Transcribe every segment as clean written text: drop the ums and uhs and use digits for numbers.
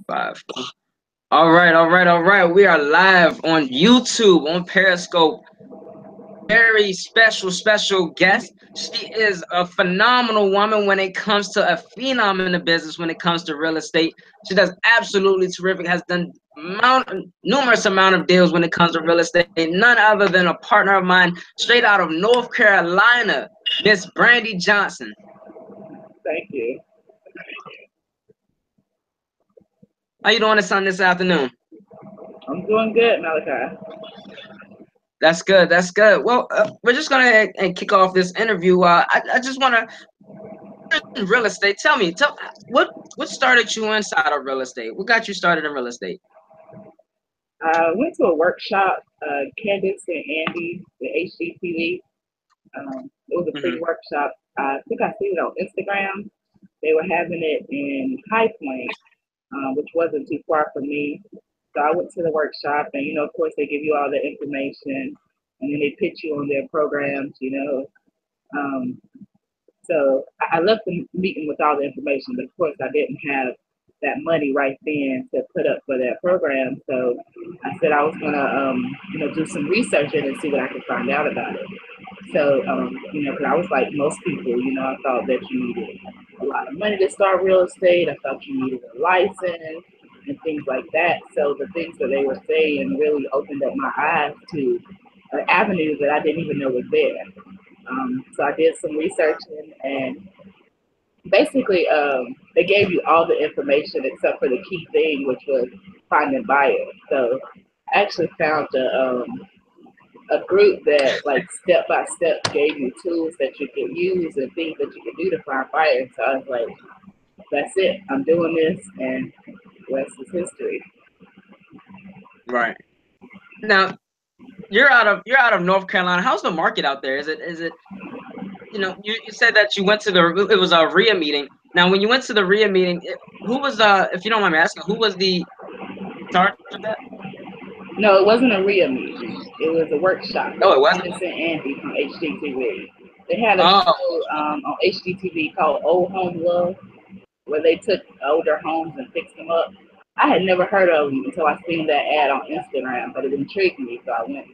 Five. All right, all right, all right. We are live on YouTube, on Periscope. Very special, special guest. She is a phenomenal woman when it comes to a phenom in the business, when it comes to real estate. She does absolutely terrific, has done numerous amount of deals when it comes to real estate. None other than a partner of mine straight out of North Carolina, Miss Brandy Johnson. Thank you. How you doing this afternoon? I'm doing good, Malachi. That's good. That's good. Well, we're just gonna and kick off this interview. I just want to real estate. Tell what started you inside of real estate? What got you started in real estate? I went to a workshop, Candace and Andy, the HGTV. It was a free Hmm. workshop. I think I seen it on Instagram. They were having it in High Point, which wasn't too far from me. So I went to the workshop, and of course, they give you all the information, and then they pitch you on their programs. Um, So I left the meeting with all the information, but of course I didn't have that money right then to put up for that program. So I said I was gonna, do some researching and see what I could find out about it. So, because I was like most people, I thought that you needed a lot of money to start real estate. I thought you needed a license and things like that. So the things that they were saying really opened up my eyes to avenues that I didn't even know was there. So I did some researching, and basically they gave you all the information except for the key thing, which was finding buyers. So I actually found a group that like step by step gave you tools that you could use and things that you could do to find buyers. So I was like, that's it. I'm doing this, and the rest is history. Right now, you're out of North Carolina. How's the market out there? Is it you said that you went to it was a REIA meeting. Now, when you went to the REIA meeting, who was if you don't mind me asking, who was the charge of that? No, it wasn't a REIA meeting. It was a workshop. It Oh, was it wasn't. Candace and Andy from HGTV. They had a Oh, show on HGTV called Old Home Love, where they took older homes and fixed them up. I had never heard of them until I seen that ad on Instagram, but it intrigued me, so I went.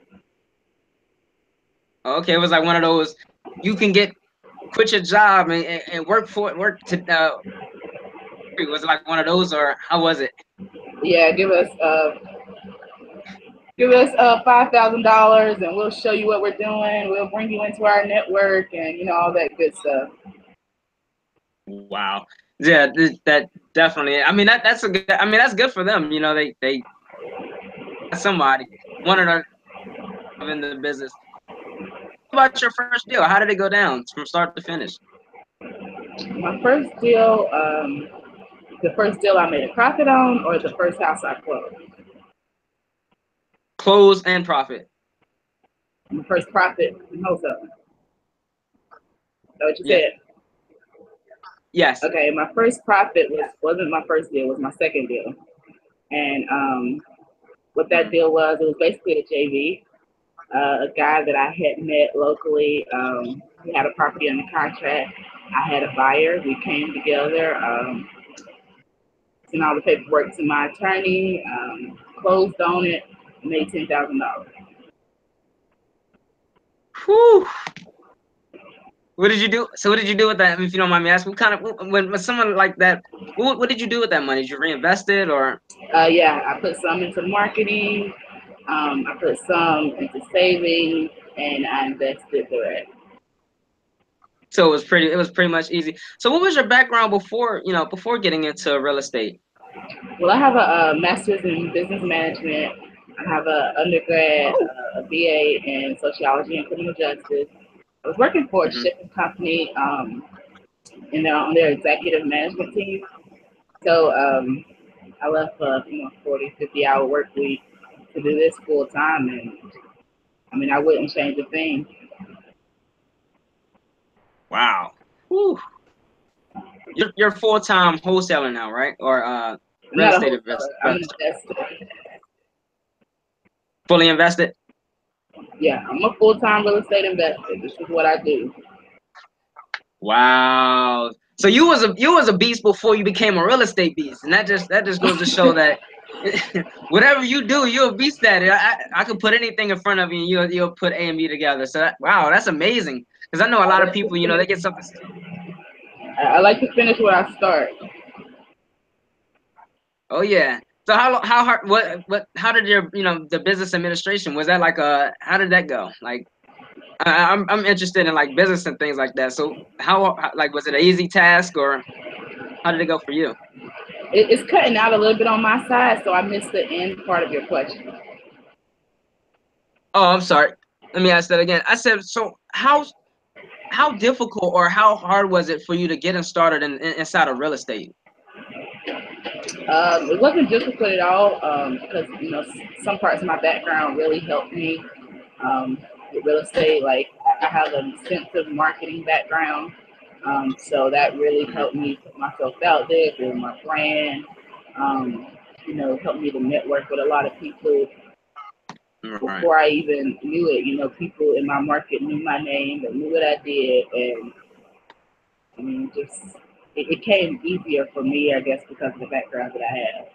okay. It was like one of those you can quit your job and work to. Was it like one of those, or how was it? Yeah, give us $5,000, and we'll show you what we're doing. We'll bring you into our network, and all that good stuff. Wow. Yeah, that definitely. I mean, that's a good. I mean, that's good for them. They somebody wanted to in the business. What about your first deal? How did it go down from start to finish? My first deal, the first deal I made a profit on, or the first house I closed. Close and profit. My first profit in wholesale. Is that what you Yeah. said? Yes. Okay, my first profit wasn't my first deal, it was my second deal. And what that deal was, it was basically a JV. A guy that I had met locally, he had a property under contract. I had a buyer. We came together, sent all the paperwork to my attorney, closed on it, made $10,000. Whew. What did you do? So what did you do with that? I mean, if you don't mind me asking, what kind of when someone like that, what did you do with that money? Did you reinvest it or? Yeah, I put some into marketing. I put some into savings, and I invested the rest. So it was pretty much easy. So what was your background before getting into real estate? Well, I have a master's in business management. I have a undergrad, Oh. a BA in sociology and criminal justice. I was working for a Hmm. shipping company, on their executive management team. So I left a 40, 50 hour work week to do this full time, and I mean I wouldn't change a thing. Wow. Whew. You're full-time wholesaler now, right? Or I'm real not a estate wholesaler. I'm an investor. investor. Fully invested? Yeah, I'm a full time real estate investor. This is what I do. Wow. So you was a beast before you became a real estate beast, and that just goes to show that whatever you do, you're a beast at it. I could put anything in front of you, and you'll put A and B together. So wow, that's amazing. Because I know a lot of people, they get something. I like to finish where I start. Oh yeah. So how hard how did your the business administration, was that like how did that go? Like I'm interested in like business and things like that. So how like, was it an easy task, or how did it go for you? It's cutting out a little bit on my side, so I missed the end part of your question. Oh, I'm sorry. Let me ask that again. I said, so how difficult or how hard was it for you to get started inside of real estate? It wasn't difficult at all because some parts of my background really helped me with real estate. Like I have an extensive marketing background, so that really helped me put myself out there, build my brand. Um, helped me to network with a lot of people Right. before I even knew it. People in my market knew my name, they knew what I did, and I mean, just it came easier for me, I guess, because of the background that I have.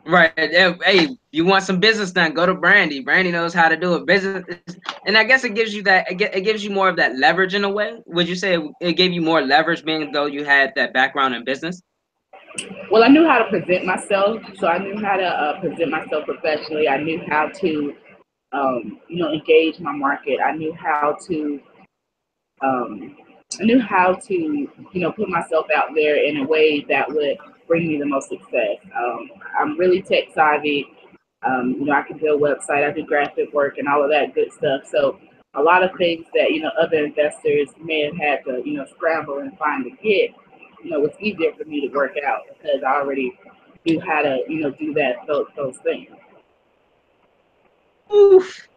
Right. Hey, you want some business done? Go to Brandy. Brandy knows how to do it. Business, and I guess it gives you that. It gives you more of that leverage in a way. Would you say it gave you more leverage, being though you had that background in business? Well, I knew how to present myself, so I knew how to present myself professionally. I knew how to, engage my market. Um, I knew how to, put myself out there in a way that would bring me the most success. I'm really tech savvy. I can build a website, I do graphic work and all of that good stuff. So a lot of things that, other investors may have had to, scramble and find to get, was easier for me to work out because I already knew how to, do those things. Oof.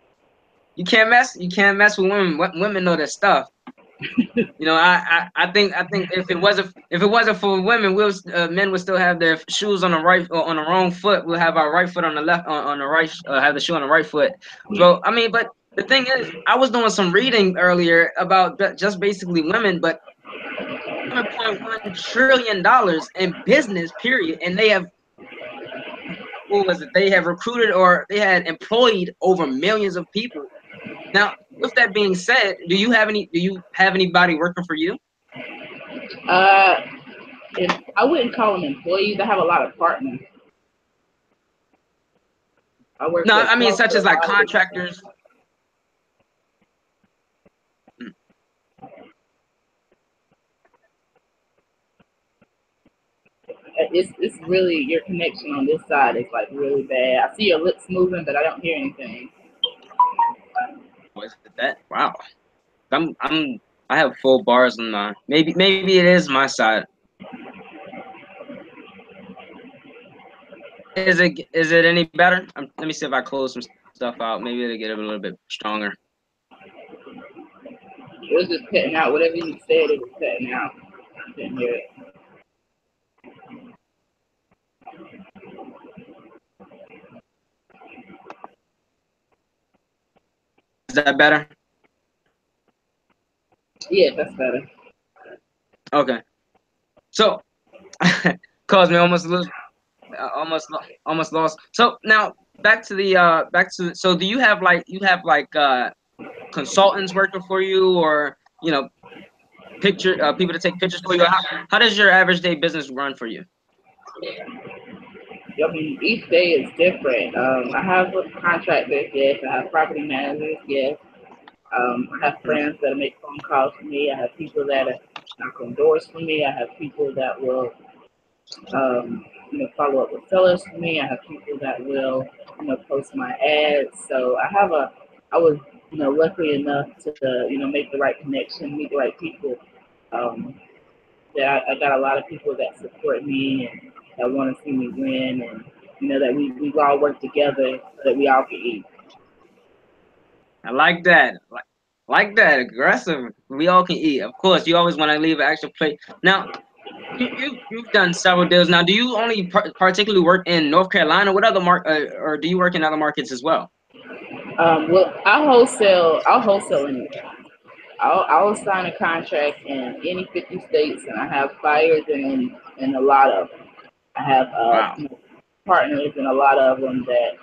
You can't mess with women. Women know their stuff. I think if it wasn't for women, men would still have their shoes on the right or on the wrong foot. We'll have our right foot on the left, on the right, have the shoe on the right foot. So I mean, but the thing is, I was doing some reading earlier about just basically women, but $1.1 trillion in business, period, and they have, what was it? They have recruited, or they had employed over millions of people. Now, with that being said, do you have anybody working for you? Uh, I wouldn't call them employees. I have a lot of partners. I work No, with I mean close such to a as like lot of different. contractors. It's really your connection on this side is like really bad. I see your lips moving, but I don't hear anything. Was it that? Wow. I have full bars on my. Maybe it is my side. Is it any better? Let me see if I close some stuff out. Maybe it'll get a little bit stronger. It was just cutting out. Whatever you said, it was cutting out. I didn't hear it. Is that better? Yeah, that's better. Okay. So, caused me almost lost. So now so do you have consultants working for you, or people to take pictures for you? How does your average day business run for you? I mean, each day is different. I have contractors, yes. I have property managers, yes. I have friends that make phone calls for me. I have people that knock on doors for me. I have people that will, follow up with sellers for me. I have people that will, post my ads. So I was, lucky enough to, make the right connection, meet the right people. Um, I got a lot of people that support me and that want to see me win, and that we all work together so that we all can eat. I like that. Like that, aggressive. We all can eat. Of course, you always want to leave an extra plate. Now, you've done several deals. Now, do you only particularly work in North Carolina? What other or do you work in other markets as well? Well, I'll wholesale anywhere. I'll sign a contract in any 50 states, and I have buyers in a lot of them. I have Wow. partners in a lot of them that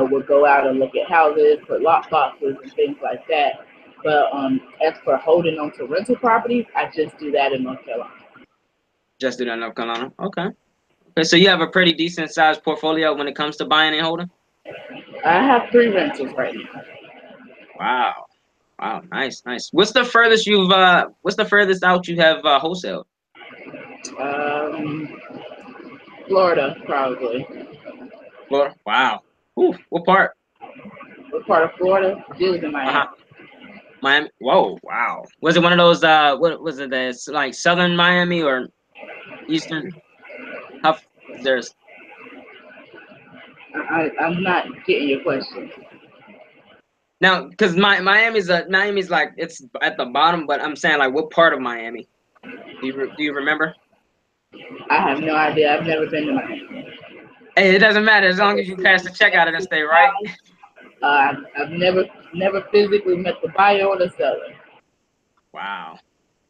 will go out and look at houses, put lock boxes and things like that. But as for holding on to rental properties, I just do that in North Carolina. Just do that in North Carolina. Okay. Okay, so you have a pretty decent sized portfolio when it comes to buying and holding? I have 3 rentals right now. Wow. Wow, nice, nice. What's the furthest out you have wholesale? Um, Florida, probably. Florida. Wow. Ooh, what part? What part of Florida? Deals in Uh-huh. Miami. Miami. Whoa, wow. Was it one of those what was it, that's like southern Miami or eastern? How there's I'm not getting your question. now because Miami's like it's at the bottom, but I'm saying like what part of Miami? Do you remember? I have no idea. I've never been to Miami. Hey, it doesn't matter as long as you pass the check out of the state, right? I've never physically met the buyer or the seller. Wow.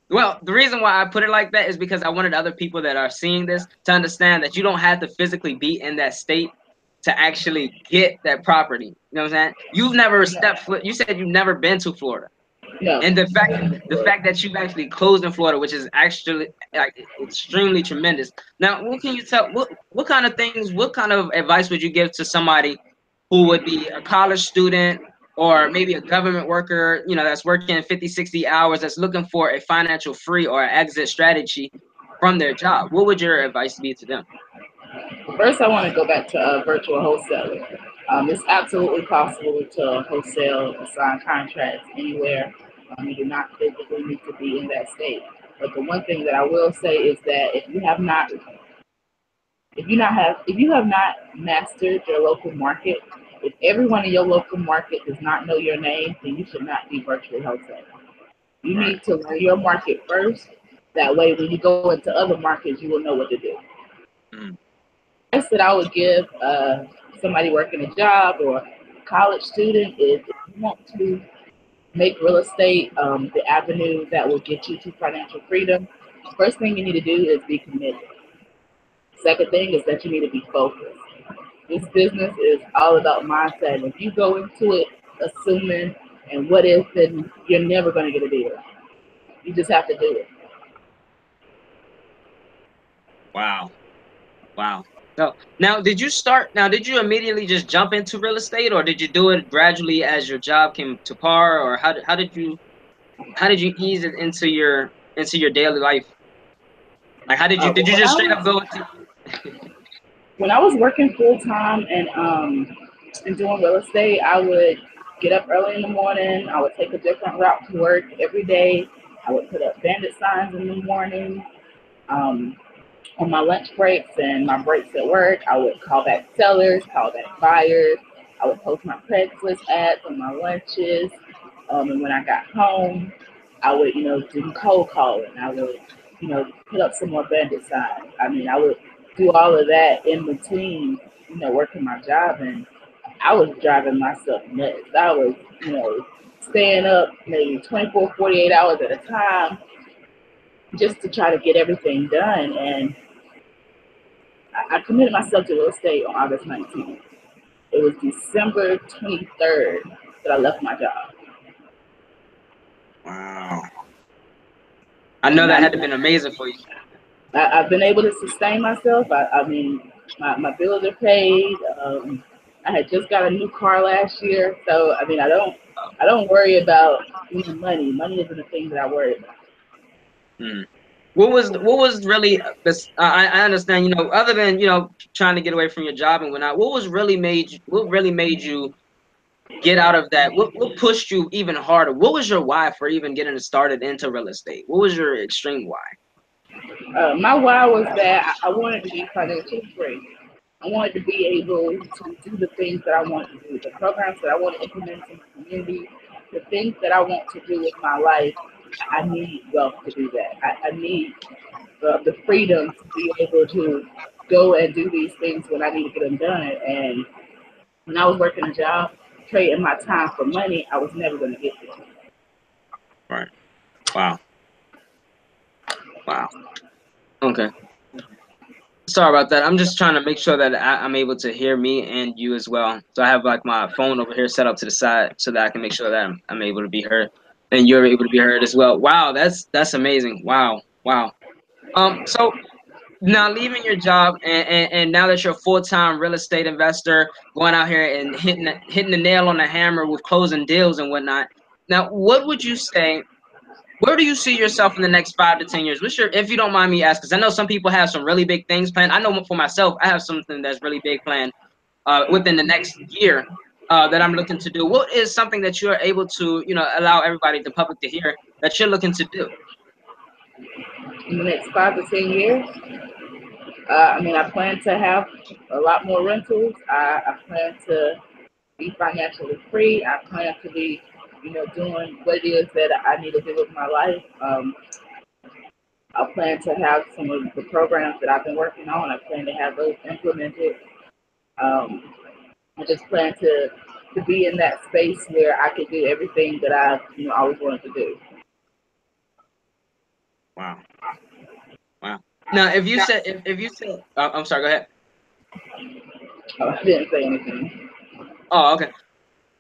Well, the reason why I put it like that is because I wanted other people that are seeing this to understand that you don't have to physically be in that state to actually get that property. You know what I'm saying? You've never stepped foot. You said you've never been to Florida, No. and the fact that you've actually closed in Florida, which is actually like extremely tremendous. Now, what can you tell? What kind of things? What kind of advice would you give to somebody who would be a college student or maybe a government worker, that's working 50, 60 hours, that's looking for a financial free or exit strategy from their job? What would your advice be to them? First, I want to go back to virtual wholesaling. It's absolutely possible to wholesale and sign contracts anywhere. You do not physically need to be in that state. But the one thing that I will say is that if you have not mastered your local market, if everyone in your local market does not know your name, then you should not be virtually wholesaling. You Right. need to learn your market first. That way, when you go into other markets, you will know what to do. Mm. Advice that I would give somebody working a job or a college student is if you want to make real estate the avenue that will get you to financial freedom, first thing you need to do is be committed. Second thing is that you need to be focused. This business is all about mindset. And if you go into it assuming and what if, then you're never going to get a deal. You just have to do it. Wow. Wow. So now, did you immediately just jump into real estate, or did you do it gradually as your job came to par, or how did you ease it into your daily life? Like, did you just straight up go into? When I was working full time and doing real estate, I would get up early in the morning. I would take a different route to work every day. I would put up bandit signs in the morning. Um, on my lunch breaks and my breaks at work, I would call back sellers, call back buyers. I would post my Craigslist ads on my lunches. And when I got home, I would, do cold calling. I would, put up some more bandit signs. I mean, I would do all of that in between, working my job. And I was driving myself nuts. I was, staying up maybe 24, 48 hours at a time just to try to get everything done. And I committed myself to real estate on August 19th. It was December 23rd that I left my job. Wow. I know And that had to have been amazing for you. I've been able to sustain myself. I mean, my bills are paid. I had just got a new car last year, so I mean, I don't worry about money. Money isn't a thing that I worry about. Hmm. What was really this? I understand, other than trying to get away from your job and whatnot. What really made you get out of that? What pushed you even harder? What was your why for even getting started into real estate? What was your extreme why? My why was that I wanted to be financially free. I wanted to be able to do the things that I want to do, the programs that I want to implement in the community, the things that I want to do with my life. I need wealth to do that. I need the freedom to be able to go and do these things when I need to get them done. And when I was working a job, trading my time for money, I was never going to get there. Right. Wow. Wow. Okay. Sorry about that. I'm just trying to make sure that I'm able to hear me and you as well. So I have like my phone over here set up to the side so that I can make sure that I'm able to be heard and you're able to be heard as well. Wow, that's amazing. Wow. Wow. So now leaving your job and now that you're a full-time real estate investor, going out here and hitting the nail on the hammer with closing deals and whatnot. Now, what would you say? Where do you see yourself in the next 5 to 10 years? What's your, if you don't mind me asking, because I know some people have some really big things planned. I know for myself, I have something that's really big planned within the next year that I'm looking to do. What is something that you're able to, allow everybody, the public, to hear that you're looking to do? In the next 5 to 10 years, I plan to have a lot more rentals. I plan to be financially free. I plan to be, doing what it is that I need to do with my life. I plan to have some of the programs that I've been working on. I plan to have those implemented. Um, I just plan to be in that space where I could do everything that I always wanted to do. Wow. Wow. Now, if you said, I'm sorry, go ahead. Oh, I didn't say anything. Oh, okay.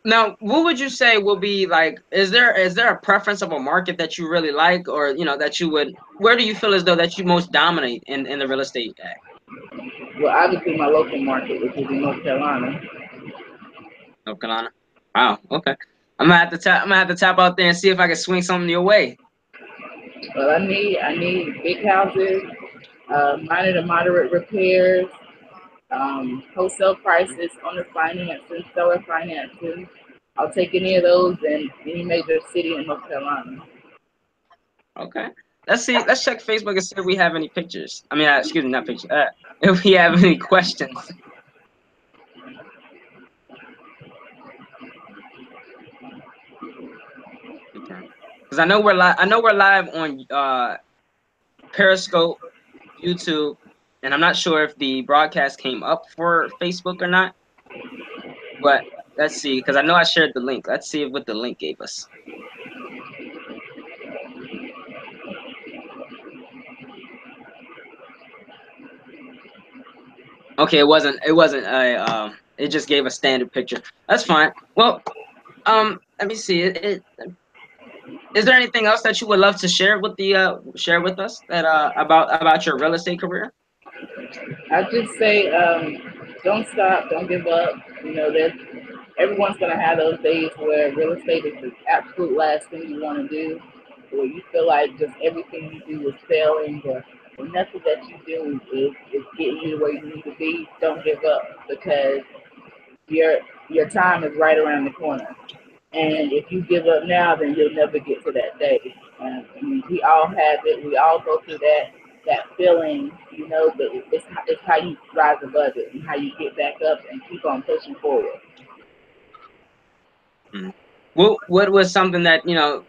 Now, what would you say will be like? Is there a preference of a market that you really like, or that you would? Where do you feel as though that you most dominate in the real estate act? Well, obviously my local market, which is in North Carolina. North Carolina. Wow. Okay. I'm gonna have to tap out there and see if I can swing something your way. Well, I need big houses, minor to moderate repairs, wholesale prices, owner financing, seller financing. I'll take any of those in any major city in North Carolina. Okay. Let's see. Let's check Facebook and see if we have any pictures. I mean, excuse me, not pictures. If we have any questions. Okay. Because I know we're live. I know we're live on Periscope, YouTube, and I'm not sure if the broadcast came up for Facebook or not. But let's see, because I know I shared the link. Let's see what the link gave us. Okay, it wasn't. It wasn't a. It just gave a standard picture. That's fine. Well, let me see. Is there anything else that you would love to share with us that about your real estate career? I just say, don't stop, don't give up. There's everyone's gonna have those days where real estate is the absolute last thing you want to do, where you feel like just everything you do is failing, or nothing that you do is getting you where you need to be. Don't give up because your time is right around the corner. And if you give up now, then you'll never get to that day. We all have it. We all go through that feeling, but it's how you rise above it and how you get back up and keep on pushing forward. Mm. What was something that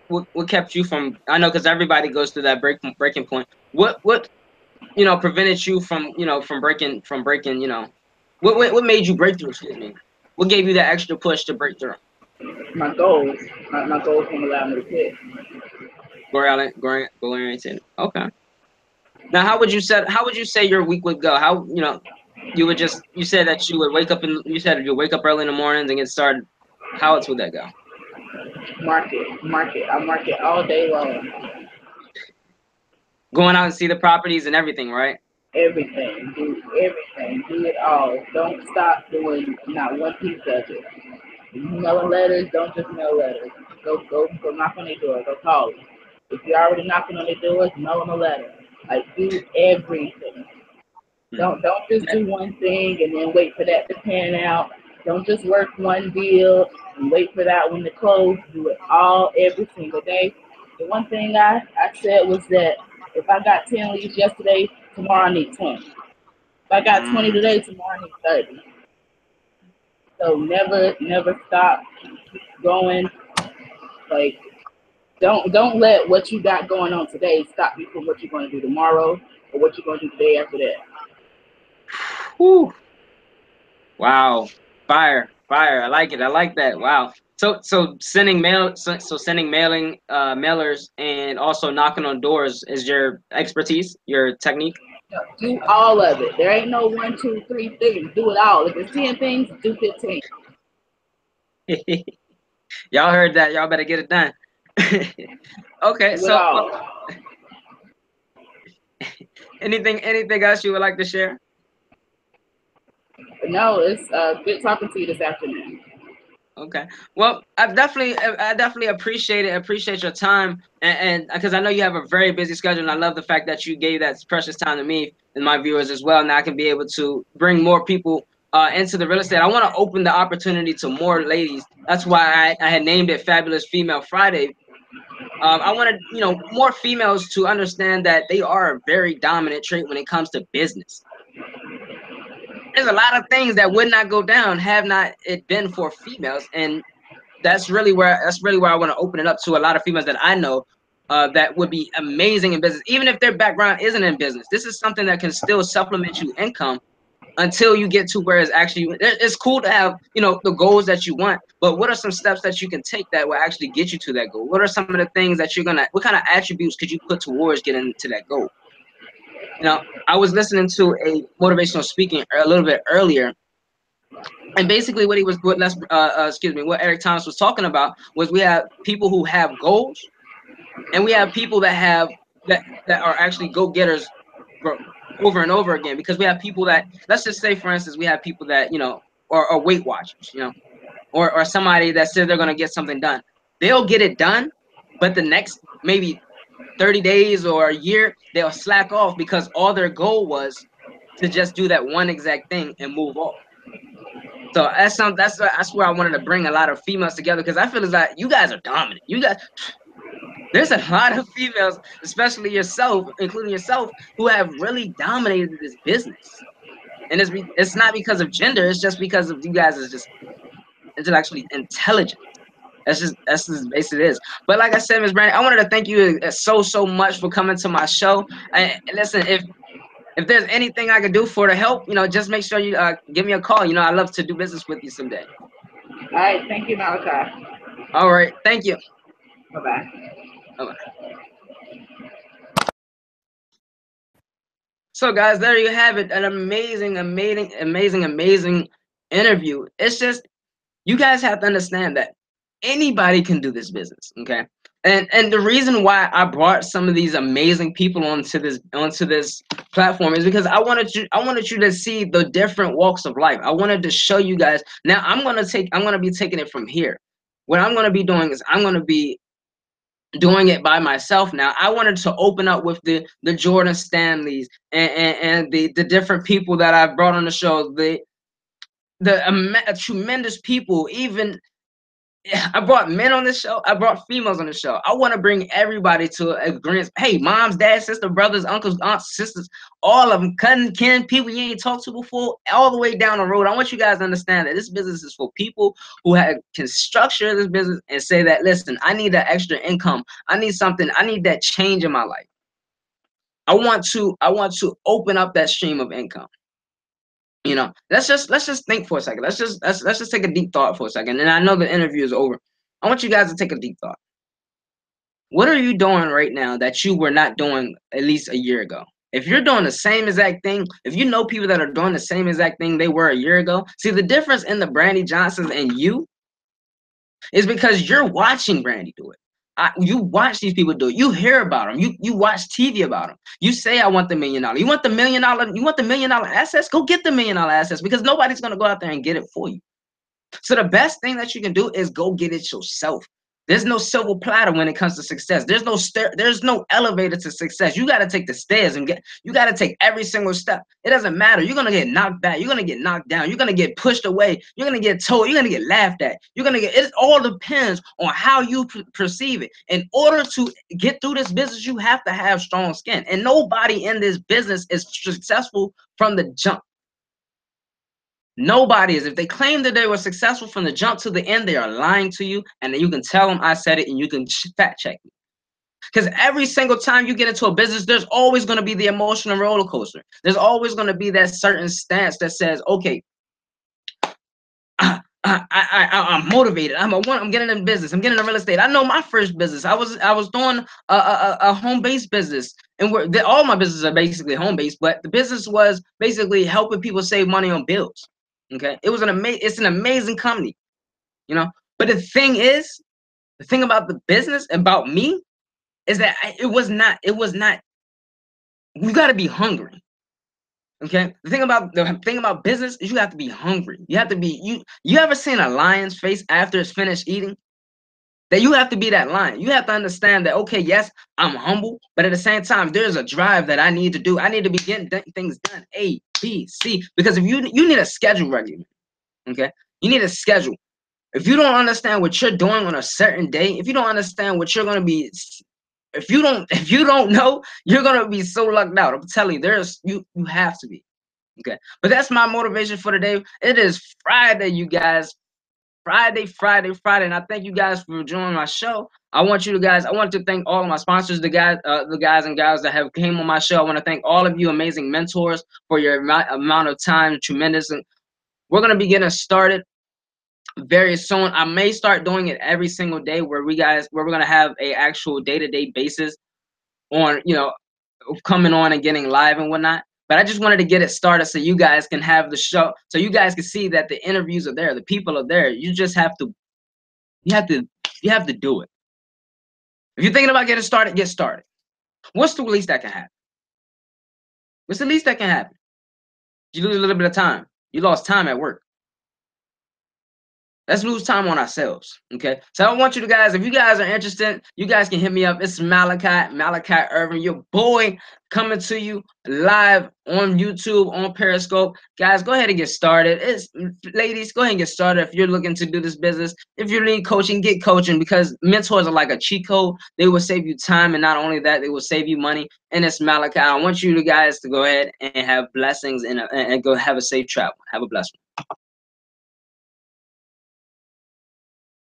what kept you from? I know because everybody goes through that breaking point. What prevented you from from breaking. What made you break through? Excuse me. What gave you that extra push to break through? My goals, my goals won't allow me to quit. Goal oriented. Okay. Now, how would you say your week would go? How you said that you would wake up you said you wake up early in the mornings and get started. How else would that go? Market. I market all day long. Going out and see the properties and everything, right? Everything, do everything, do it all. Don't stop doing not one piece of it. If you mailing letters, don't just mail letters. Go knock on their door. Go call them. If you're already knocking on their doors, mail them a letter. Like do everything. Hmm. Don't just do one thing and then wait for that to pan out. Don't just work one deal and wait for that one to close. Do it all every single day. The one thing I said was that if I got 10 leads yesterday, tomorrow I need 20. If I got 20 Mm. today, tomorrow I need 30. So never stop. Keep going. Like don't let what you got going on today stop you from what you're going to do tomorrow or what you're going to do the day after that. Whew. Wow. Fire. Fire. I like it. I like that. Wow. So sending mailing mailers and also knocking on doors is your expertise, your technique. Do all of it. There ain't no 1, 2, 3 things. Do it all. If it's 10 things, do 15. Y'all heard that? Y'all better get it done. Okay, Do it so all. anything else you would like to share? No, it's good talking to you this afternoon. Okay. Well, I definitely appreciate it. Appreciate your time, and because I know you have a very busy schedule, and I love the fact that you gave that precious time to me and my viewers as well. Now I can be able to bring more people into the real estate. I want to open the opportunity to more ladies. That's why I had named it Fabulous Female Friday. I wanted, more females to understand that they are a very dominant trait when it comes to business. There's a lot of things that would not go down have not it been for females, and that's really where I want to open it up to a lot of females that I know that would be amazing in business, even if their background isn't in business. This is something that can still supplement you income until you get to where it's cool to have, the goals that you want, but what are some steps that you can take that will actually get you to that goal? What are some of the things that what kind of attributes could you put towards getting to that goal? I was listening to a motivational speaking a little bit earlier, and basically what Eric Thomas was talking about was we have people who have goals, and we have people that are actually go-getters over and over again, because we have people that, let's just say, for instance, we have people that, are Weight Watchers, or somebody that says they're going to get something done. They'll get it done, but the next maybe 30 days or a year, they'll slack off because all their goal was to just do that one exact thing and move off. So that's where I wanted to bring a lot of females together, because I feel as that you guys are dominant. There's a lot of females, especially yourself, including yourself, who have really dominated this business. And it's not because of gender, it's just because of you guys is just intellectually intelligent. That's just basically it is. But like I said, Ms. Brandy, I wanted to thank you so much for coming to my show. Listen, if there's anything I could do for the help, just make sure you give me a call. I love to do business with you someday. All right. Thank you, Malachi. All right. Thank you. Bye-bye. Bye-bye. So, guys, there you have it. An amazing interview. It's just, you guys have to understand that anybody can do this business, okay? And the reason why I brought some of these amazing people onto this platform is because I wanted you to see the different walks of life. I wanted to show you guys. Now I'm gonna be taking it from here. What I'm gonna be doing is I'm gonna be doing it by myself now. I wanted to open up with the Jordan Stanleys and the different people that I've brought on the show, the tremendous people. Even I brought men on the show. I brought females on the show. I want to bring everybody to agreement. Hey, moms, dads, sisters, brothers, uncles, aunts, sisters, all of them, cousin, kin, people you ain't talked to before, all the way down the road. I want you guys to understand that this business is for people who can structure this business and say that, listen, I need that extra income. I need something. I need that change in my life. I want to open up that stream of income. Let's just think for a second. Let's just take a deep thought for a second. And I know the interview is over. I want you guys to take a deep thought. What are you doing right now that you were not doing at least a year ago? If you're doing the same exact thing, if you know people that are doing the same exact thing they were a year ago, see the difference in the Brandy Johnsons and you is because you're watching Brandy do it. You watch these people do it. You hear about them. You watch TV about them. You say, I want the $1 million. You want the $1 million? You want the $1 million assets? Go get the $1 million assets, because nobody's going to go out there and get it for you. So the best thing that you can do is go get it yourself. There's no silver platter when it comes to success. There's no elevator to success. You got to take the stairs you got to take every single step. It doesn't matter. You're going to get knocked back. You're going to get knocked down. You're going to get pushed away. You're going to get told. You're going to get laughed at. It all depends on how you perceive it. In order to get through this business, you have to have strong skin. And nobody in this business is successful from the jump. Nobody is. If they claim that they were successful from the jump to the end, they are lying to you. And then you can tell them I said it, and you can fact check me. Because every single time you get into a business, there's always going to be the emotional roller coaster. There's always going to be that certain stance that says, okay, I'm motivated. I'm getting in business. I'm getting in real estate. I know my first business. I was doing a home based business, and all my businesses are basically home based. But the business was basically helping people save money on bills. Okay, it's an amazing company, you know. But the thing about the business, about me, is that it was not. You got to be hungry. Okay. The thing about business is you have to be hungry. You have to be you ever seen a lion's face after it's finished eating? That you have to be that lion. You have to understand that, okay, yes, I'm humble, but at the same time, there's a drive that I need to do. I need to be getting things done. A, B, C. Because if you need a schedule regularly, okay? You need a schedule. If you don't understand what you're doing on a certain day, if you don't understand what you're gonna be, if you don't know, you're gonna be so lucked out. I'm telling you, you have to be. Okay, but that's my motivation for today. It is Friday, you guys. Friday, and I thank you guys for joining my show. I want to thank all of my sponsors, the guys and gals that have came on my show. I want to thank all of you amazing mentors for your amount of time, tremendous. And we're gonna be getting started very soon. I may start doing it every single day, where we're gonna have a actual day-to-day basis on, coming on and getting live and whatnot. But I just wanted to get it started so you guys can have the show, so you guys can see that the interviews are there, the people are there. You just have to, you have to do it. If you're thinking about getting started, get started. What's the least that can happen? What's the least that can happen? You lose a little bit of time. You lost time at work. Let's lose time on ourselves, okay? So I want you guys, if you guys are interested, you guys can hit me up. It's Malachi Irvin, your boy, coming to you live on YouTube, on Periscope. Guys, go ahead and get started. Ladies, go ahead and get started if you're looking to do this business. If you need coaching, get coaching, because mentors are like a cheat code. They will save you time, and not only that, they will save you money. And it's Malachi. I want you guys to go ahead and have blessings and go have a safe travel. Have a blessed one.